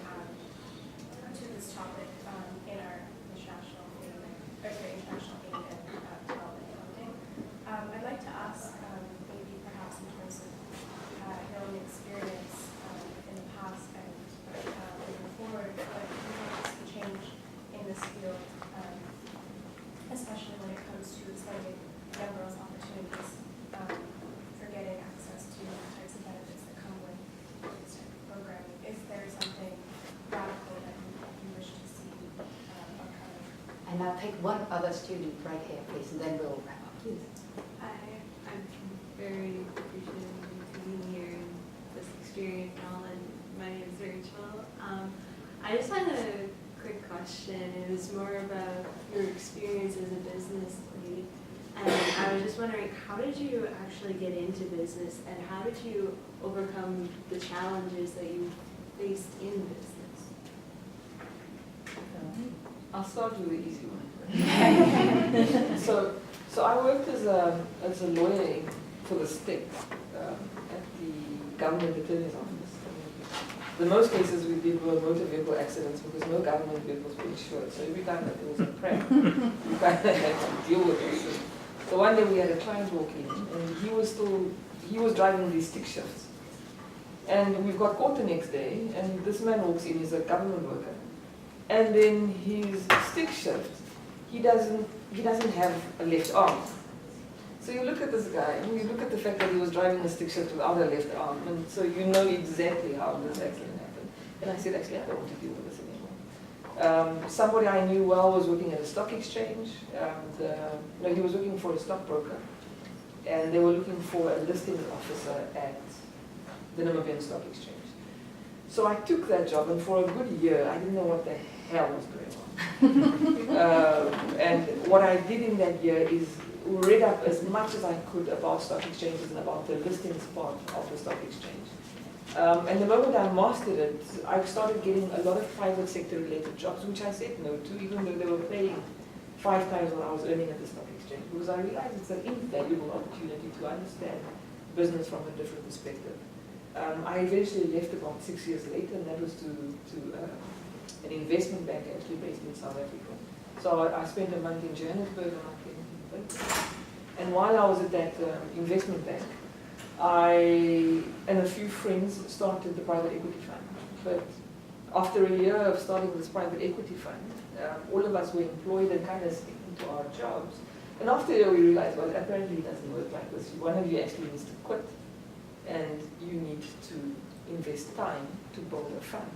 to this topic in our international aid and development funding. I'd like to ask, maybe perhaps in terms of your own experience in the past and moving forward, what you think is the change in this field, especially when it comes to extending young girls' opportunities for getting access to the types of benefits that come with this type of programming. Is there something radical that you wish to see upcoming? And I'll take one other student right here, please, and then we'll wrap up. Please. I'm very appreciative of you being here and this experience and all, and my name is Rachel. I just had a quick question. It was more about your experience as a business lead, and I was just wondering, how did you actually get into business, and how did you overcome the challenges that you faced in business? I'll start with the easy one. So I worked as a lawyer for the state at the government attorney's office. The most cases we did were motor vehicle accidents because no government vehicles were insured. So every time that there was a crash, we kind of had to deal with it. So one day we had a client walk in, and he was driving these stick shifts. And we got caught the next day, and this man walks in, he's a government worker. And then his stick shift, he doesn't have a left arm. So you look at this guy, and you look at the fact that he was driving a stick shift without a left arm, and so you know exactly how this accident happened. And I said, actually, I don't want to deal with this anymore. Somebody I knew well was working at a stock exchange. No, he was working for a stockbroker, and they were looking for a listings officer at the Namibian Stock Exchange. So I took that job, and for a good year, I didn't know what the hell was going on. And what I did in that year is read up as much as I could about stock exchanges and about the listings part of the stock exchange. And the moment I mastered it, I started getting a lot of private sector related jobs, which I said no to, even though they were paying 5 times what I was earning at the stock exchange, because I realized it's an invaluable opportunity to understand business from a different perspective. I eventually left about 6 years later, and that was to an investment bank actually based in South Africa. So I spent a month in Johannesburg and I came to and while I was at that investment bank, I and a few friends started the private equity fund. But after a year of starting this private equity fund, all of us were employed and kind of sticking to our jobs. And after a year we realized, well, apparently it doesn't work like this. One of you actually needs to quit, and you need to invest time to build a fund.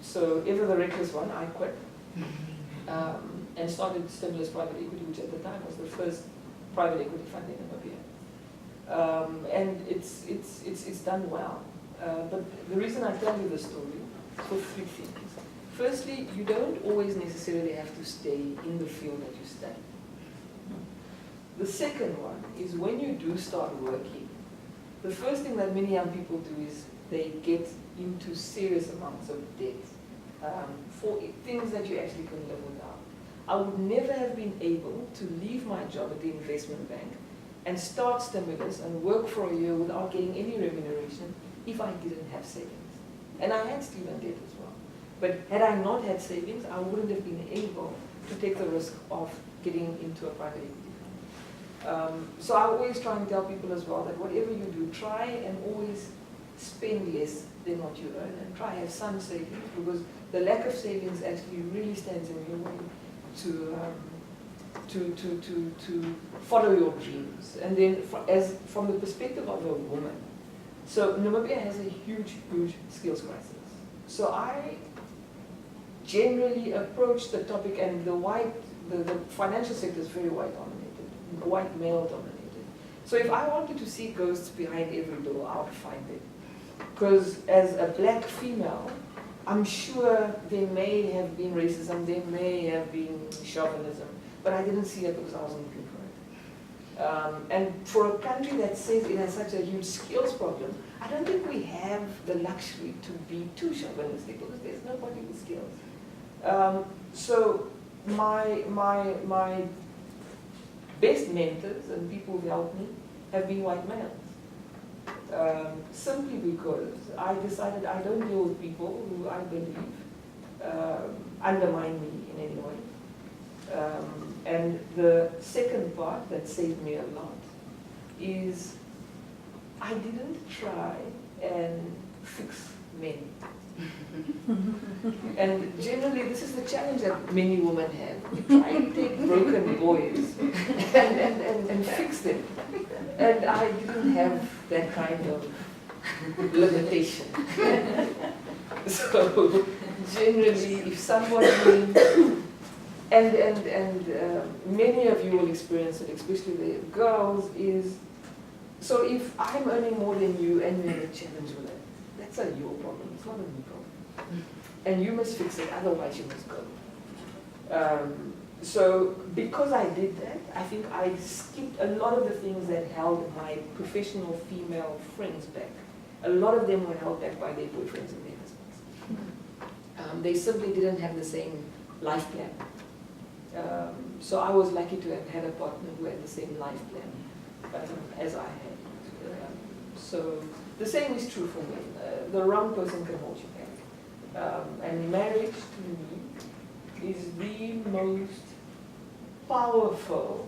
So ever the reckless one, I quit and started Stimulus Private Equity, which at the time was the first private equity fund in Namibia. And it's done well. But the reason I tell you the story is for 3 things. Firstly, you don't always necessarily have to stay in the field that you study. The second one is when you do start working, the first thing that many young people do is they get into serious amounts of debt for things that you actually can live without. I would never have been able to leave my job at the investment bank and start Stimulus and work for a year without getting any remuneration if I didn't have savings. And I had student debt as well. But had I not had savings, I wouldn't have been able to take the risk of getting into a private equity fund. So I always try and tell people as well that whatever you do, try and always spend less than what you earn, and try have some savings, because the lack of savings actually really stands in your way to follow your dreams. And then from the perspective of a woman, so Namibia has a huge skills crisis. So I generally approach the topic, and the financial sector is very white dominated, white male dominated. So if I wanted to see ghosts behind every door, I would find them. Because as a black female, I'm sure there may have been racism, there may have been chauvinism, but I didn't see it because I wasn't looking for it. And for a country that says it has such a huge skills problem, I don't think we have the luxury to be too chauvinistic, because there's nobody with skills. So my best mentors and people who helped me have been white males. Simply because I decided I don't deal with people who I believe undermine me in any way. And the second part that saved me a lot is I didn't try and fix men. And generally this is the challenge that many women have. We try and take broken boys and fix them. And I didn't have that kind of limitation. So generally if somebody, and many of you will experience it, especially the girls, is, so if I'm earning more than you and you have a challenge with it, that's a your problem, it's not a me problem. And you must fix it, otherwise you must go. So because I did that, I think I skipped a lot of the things that held my professional female friends back. A lot of them were held back by their boyfriends and their husbands. They simply didn't have the same life plan. So I was lucky to have had a partner who had the same life plan as I had. So the same is true for men. The wrong person can hold you back. And marriage to me is the most powerful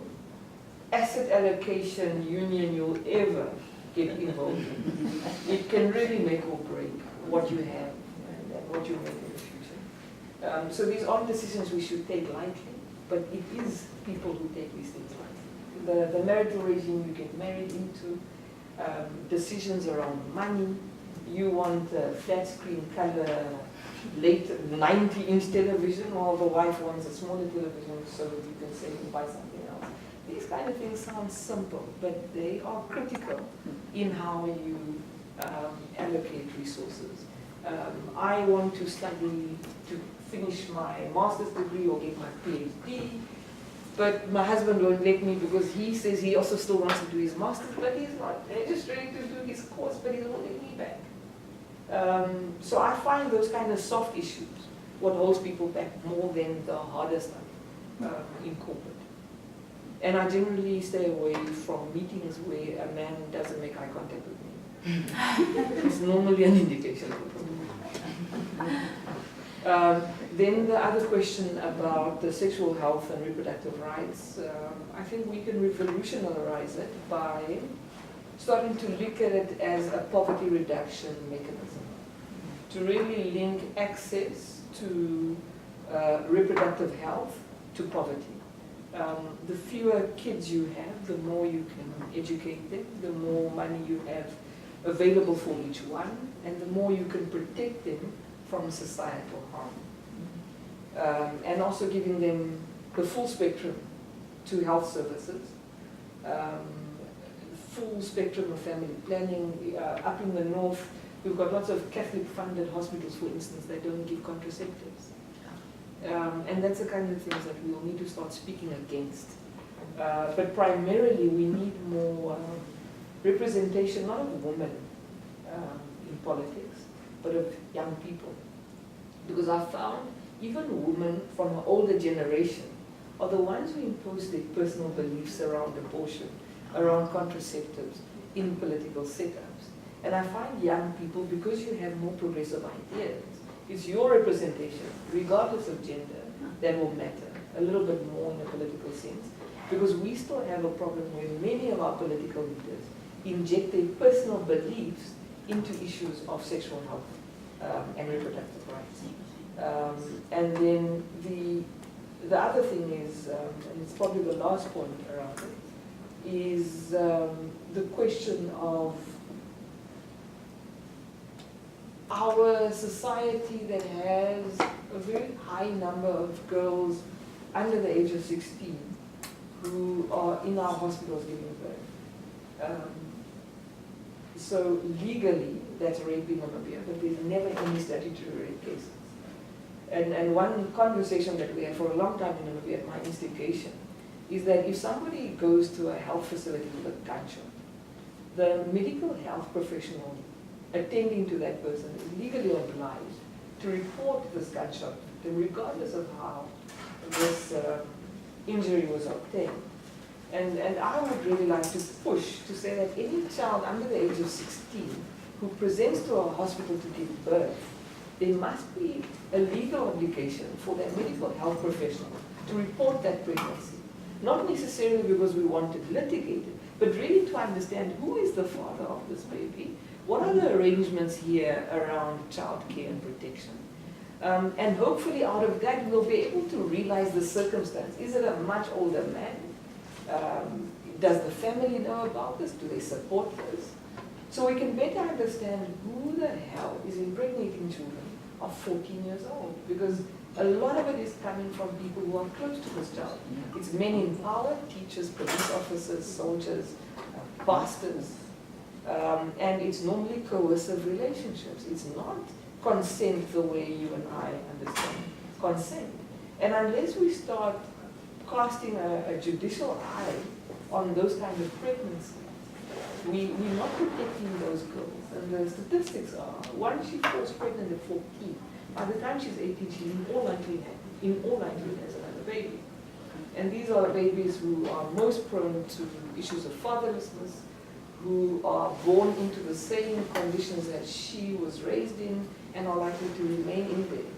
asset allocation union you'll ever get involved in. It can really make or break what you have and what you make in the future. So these aren't decisions we should take lightly, but it is people who take these things lightly. The marital regime you get married into, decisions around money, you want a flat screen color, late 90-inch television, while the wife wants a smaller television so that you can save and buy something else. These kind of things sound simple, but they are critical in how you allocate resources. I want to study to finish my master's degree or get my PhD, but my husband won't let me because he says he also still wants to do his master's, but he's not ready to do his course, but he's holding me back. So I find those kind of soft issues what holds people back more than the harder stuff in corporate. And I generally stay away from meetings where a man doesn't make eye contact with me. It's normally an indication of a problem. Then the other question about the sexual health and reproductive rights, I think we can revolutionize it by starting to look at it as a poverty reduction mechanism, to really link access to reproductive health to poverty. The fewer kids you have, the more you can educate them, the more money you have available for each one, and the more you can protect them from societal harm. And also giving them the full spectrum to health services, full spectrum of family planning. Up in the north, we've got lots of Catholic-funded hospitals, for instance, that don't give contraceptives. And that's the kind of things that we'll need to start speaking against. But primarily, we need more representation, not of women in politics, but of young people. Because I found even women from an older generation are the ones who impose their personal beliefs around abortion, around contraceptives, in political setups. And I find young people, because you have more progressive ideas, it's your representation, regardless of gender, that will matter a little bit more in a political sense. Because we still have a problem where many of our political leaders inject their personal beliefs into issues of sexual health and reproductive rights. And then the other thing is, and it's probably the last point around it, is the question of our society that has a very high number of girls under the age of 16 who are in our hospitals giving birth. So legally, that's rape in Namibia, but there's never any statutory rape cases. And one conversation that we had for a long time in Namibia at my instigation is that if somebody goes to a health facility with a gunshot, the medical health professional attending to that person is legally obliged to report this gunshot, regardless of how this injury was obtained. And I would really like to push to say that any child under the age of 16 who presents to our hospital to give birth, there must be a legal obligation for that medical health professional to report that pregnancy. Not necessarily because we want it litigated, but really to understand who is the father of this baby, what are the arrangements here around child care and protection. And hopefully out of that we'll be able to realize the circumstance. Is it a much older man? Does the family know about this? Do they support this? So we can better understand who the hell is impregnating children of 14 years old. Because a lot of it is coming from people who are close to this child. It's men in power, teachers, police officers, soldiers, pastors. And it's normally coercive relationships. It's not consent the way you and I understand consent. And unless we start casting a judicial eye on those kind of pregnancies, we're not protecting those girls. And the statistics are, once she falls pregnant at 14, by the time she's 18, she in all likelihood has another baby. And these are babies who are most prone to issues of fatherlessness, who are born into the same conditions that she was raised in, and are likely to remain in there.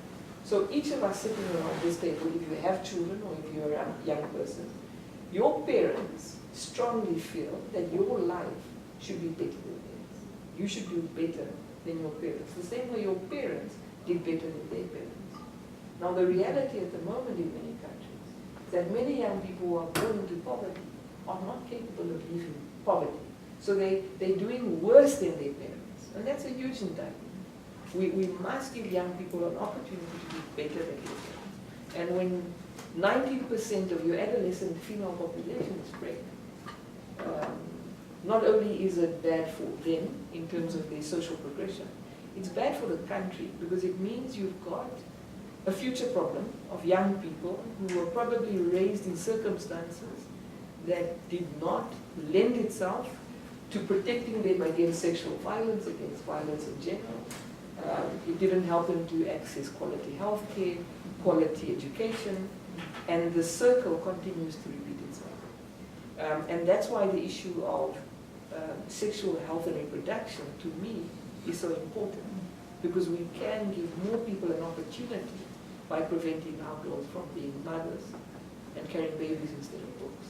So each of us sitting around this table, if you have children or if you're a young person, your parents strongly feel that your life should be better than theirs. You should do better than your parents. The same way your parents did better than their parents. Now the reality at the moment in many countries is that many young people who are born into poverty are not capable of leaving poverty. So they're doing worse than their parents. And that's a huge indictment. We must give young people an opportunity to do better than their parents. And when 90% of your adolescent female population is pregnant, not only is it bad for them in terms of their social progression, it's bad for the country because it means you've got a future problem of young people who were probably raised in circumstances that did not lend itself to protecting them against sexual violence, against violence in general. It didn't help them to access quality health care, quality education, and the circle continues to repeat itself. And that's why the issue of sexual health and reproduction, to me, is so important, because we can give more people an opportunity by preventing our girls from being mothers and carrying babies instead of books.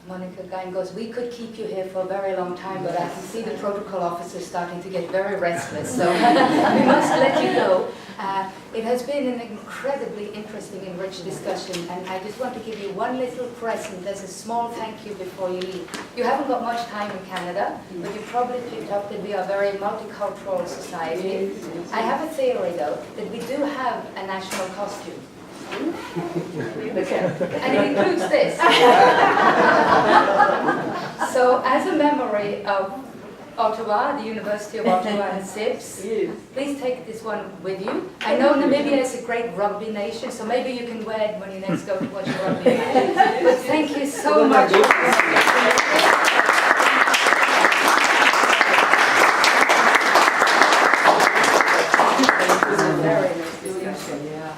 Monica Geingos, we could keep you here for a very long time, but I can see the protocol officer starting to get very restless, so we must let you go. It has been an incredibly interesting and rich discussion, and I just want to give you one little present as a small thank you before you leave. You haven't got much time in Canada, but you probably picked up that we are a very multicultural society. I have a theory, though, that we do have a national costume. And it includes this. So, as a memory of Ottawa, the University of Ottawa and SIPS, please take this one with you. I know Namibia is a great rugby nation, so maybe you can wear it when you next go to watch a rugby match. But thank you so much. Very nice discussion.